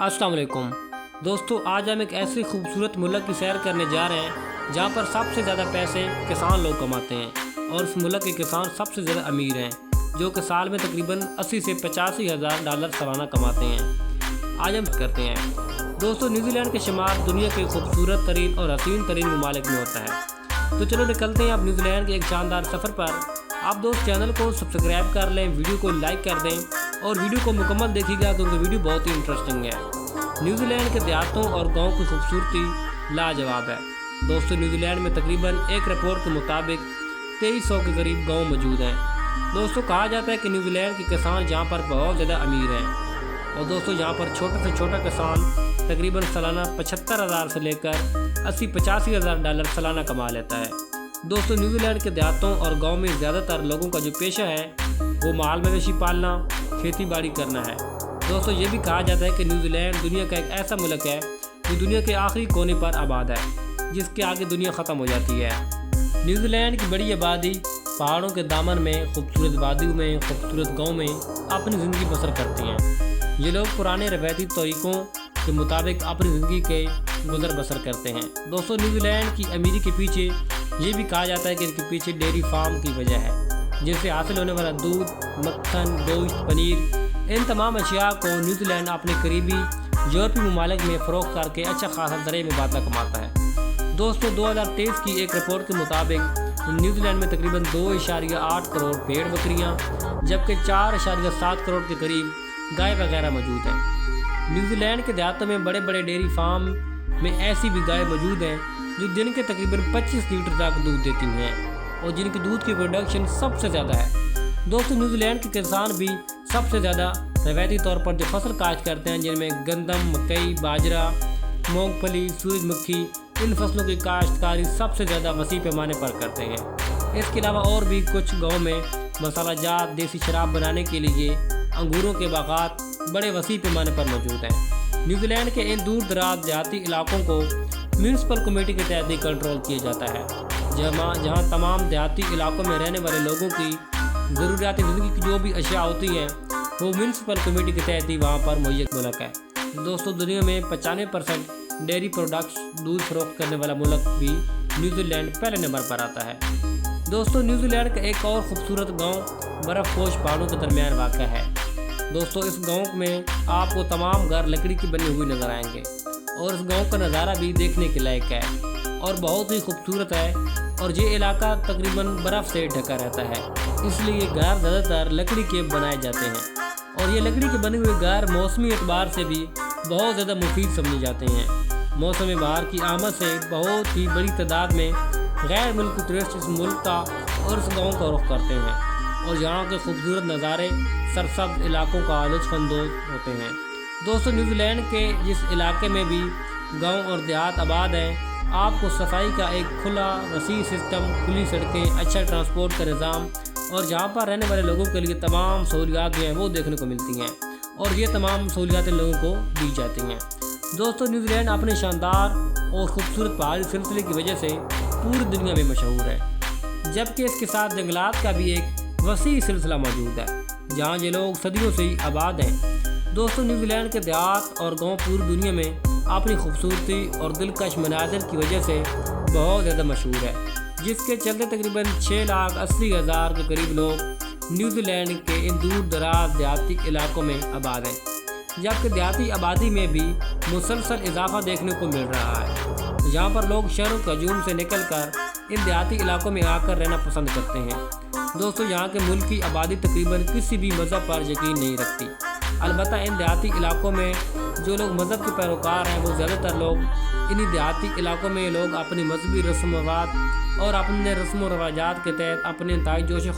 السلام علیکم دوستو، آج ہم ایک ایسی خوبصورت ملک کی سیر کرنے جا رہے ہیں جہاں پر سب سے زیادہ پیسے کسان لوگ کماتے ہیں اور اس ملک کے کسان سب سے زیادہ امیر ہیں، جو کہ سال میں تقریباً 80 سے 85 ہزار ڈالر سالانہ کماتے ہیں۔ آج ہم کرتے ہیں دوستو، نیوزی لینڈ کے شمار دنیا کے خوبصورت ترین اور حسین ترین ممالک میں ہوتا ہے۔ تو چلو نکلتے ہیں اب نیوزی لینڈ کے ایک شاندار سفر پر۔ آپ دوست چینل کو سبسکرائب کر لیں، ویڈیو کو لائک کر دیں اور ویڈیو کو مکمل دیکھیے گا کیونکہ ویڈیو بہت ہی انٹرسٹنگ ہے۔ نیوزی لینڈ کے دیہاتوں اور گاؤں کی خوبصورتی لاجواب ہے۔ دوستو، نیوزی لینڈ میں تقریباً ایک رپورٹ کے مطابق 2300 کے قریب گاؤں موجود ہیں۔ دوستو، کہا جاتا ہے کہ نیوزی لینڈ کے کسان جہاں پر بہت زیادہ امیر ہیں، اور دوستو یہاں پر چھوٹے سے چھوٹا کسان تقریباً سالانہ 75,000 سے لے کر 80-85 ہزار ڈالر سالانہ کما لیتا ہے۔ دوستو، نیوزی لینڈ کے دیہاتوں اور گاؤں میں زیادہ تر لوگوں کا جو پیشہ ہے وہ مال مویشی پالنا، کھیتی باڑی کرنا ہے۔ دوستو، یہ بھی کہا جاتا ہے کہ نیوزی لینڈ دنیا کا ایک ایسا ملک ہے جو دنیا کے آخری کونے پر آباد ہے، جس کے آگے دنیا ختم ہو جاتی ہے۔ نیوزی لینڈ کی بڑی آبادی پہاڑوں کے دامن میں، خوبصورت وادیوں میں، خوبصورت گاؤں میں اپنی زندگی بسر کرتے ہیں۔ یہ لوگ پرانے روایتی طریقوں کے مطابق اپنی زندگی کے گزر بسر کرتے ہیں۔ دوستو، نیوزی لینڈ کی امیری کے پیچھے یہ بھی کہا جاتا ہے کہ ان کے پیچھے ڈیری فارم کی وجہ ہے، جن سے حاصل ہونے والا دودھ، مکھن، گوشت، پنیر، ان تمام اشیاء کو نیوزی لینڈ اپنے قریبی یورپی ممالک میں فروخت کر کے اچھا خاصا زرعی مبادلہ کماتا ہے۔ دوستو، 2023 کی ایک رپورٹ کے مطابق نیوزی لینڈ میں تقریباً 2.8 کروڑ بھیڑ بکریاں جبکہ 4.7 کروڑ کے قریب گائے وغیرہ موجود ہیں۔ نیوزی لینڈ کے دیہاتوں میں بڑے بڑے ڈیری فارم میں ایسی بھی گائے موجود ہیں جو دن کے تقریباً 25 لیٹر تک دودھ دیتی ہیں اور جن کی دودھ کی پروڈکشن سب سے زیادہ ہے۔ دوستو، نیوزی لینڈ کے کسان بھی سب سے زیادہ روایتی طور پر جو فصل کاشت کرتے ہیں، جن میں گندم، مکئی، باجرہ، مونگ پھلی، سورج مکھی، ان فصلوں کی کاشتکاری سب سے زیادہ وسیع پیمانے پر کرتے ہیں۔ اس کے علاوہ اور بھی کچھ گاؤں میں مسالہ جات، دیسی شراب بنانے کے لیے انگوروں کے باغات بڑے وسیع پیمانے پر موجود ہیں۔ نیوزی لینڈ کے ان دور دراز دیہاتی علاقوں کو میونسپل کمیٹی کے تحت کنٹرول کیا جاتا ہے، جہاں تمام دیہاتی علاقوں میں رہنے والے لوگوں کی ضروریات زندگی کی جو بھی اشیاء ہوتی ہیں وہ میونسپل کمیٹی کے تحت ہی وہاں پر مہیا ملک ہے۔ دوستو، دنیا میں 95% ڈیری پروڈکٹس دودھ فروخت کرنے والا ملک بھی نیوزی لینڈ پہلے نمبر پر آتا ہے۔ دوستو، نیوزی لینڈ کا ایک اور خوبصورت گاؤں برف پوش پہاڑوں کے درمیان واقع ہے۔ دوستو، اس گاؤں میں آپ کو تمام گھر لکڑی کی بنی ہوئی نظر آئیں گے اور اس گاؤں کا نظارہ بھی دیکھنے کے لائق ہے اور بہت ہی خوبصورت ہے، اور یہ علاقہ تقریباً برف سے ڈھکا رہتا ہے، اس لیے یہ گھر زیادہ تر لکڑی کے بنائے جاتے ہیں، اور یہ لکڑی کے بنے ہوئے گھر موسمی اعتبار سے بھی بہت زیادہ مفید سمجھے جاتے ہیں۔ موسم بہار کی آمد سے بہت ہی بڑی تعداد میں غیر ملکی ٹورسٹ اس ملک کا اور اس گاؤں کا رخ کرتے ہیں، اور یہاں کے خوبصورت نظارے سرسبز علاقوں کا لطف اندوز ہوتے ہیں۔ دوستو، نیوزی لینڈ کے جس علاقے میں بھی گاؤں اور دیہات آباد ہیں، آپ کو صفائی کا ایک کھلا وسیع سسٹم، کھلی سڑکیں، اچھا ٹرانسپورٹ کا نظام اور جہاں پر رہنے والے لوگوں کے لیے تمام سہولیات جو ہیں وہ دیکھنے کو ملتی ہیں، اور یہ تمام سہولیات لوگوں کو دی جاتی ہیں۔ دوستو، نیوزی لینڈ اپنے شاندار اور خوبصورت پہاڑی سلسلے کی وجہ سے پوری دنیا میں مشہور ہے، جبکہ اس کے ساتھ جنگلات کا بھی ایک وسیع سلسلہ موجود ہے جہاں یہ لوگ صدیوں سے ہی آباد ہیں۔ دوستو، نیوزی لینڈ کے دیہات اور گاؤں پوری دنیا میں اپنی خوبصورتی اور دلکش مناظر کی وجہ سے بہت زیادہ مشہور ہے، جس کے چلتے تقریباً 6,80,000 کے قریب لوگ نیوزی لینڈ کے ان دور دراز دیہاتی علاقوں میں آباد ہیں، جبکہ دیہاتی آبادی میں بھی مسلسل اضافہ دیکھنے کو مل رہا ہے، جہاں پر لوگ شہروں کے ہجوم سے نکل کر ان دیہاتی علاقوں میں آ کر رہنا پسند کرتے ہیں۔ دوستو، یہاں کے ملک کی آبادی تقریباً کسی بھی مذہب پر یقین نہیں رکھتی، البتہ ان دیہاتی علاقوں میں جو لوگ مذہب کے پیروکار ہیں وہ زیادہ تر لوگ انہی دیہاتی علاقوں میں لوگ اپنی مذہبی رسم و رواج اور اپنے رسم و رواجات کے تحت اپنے انتہائی جوش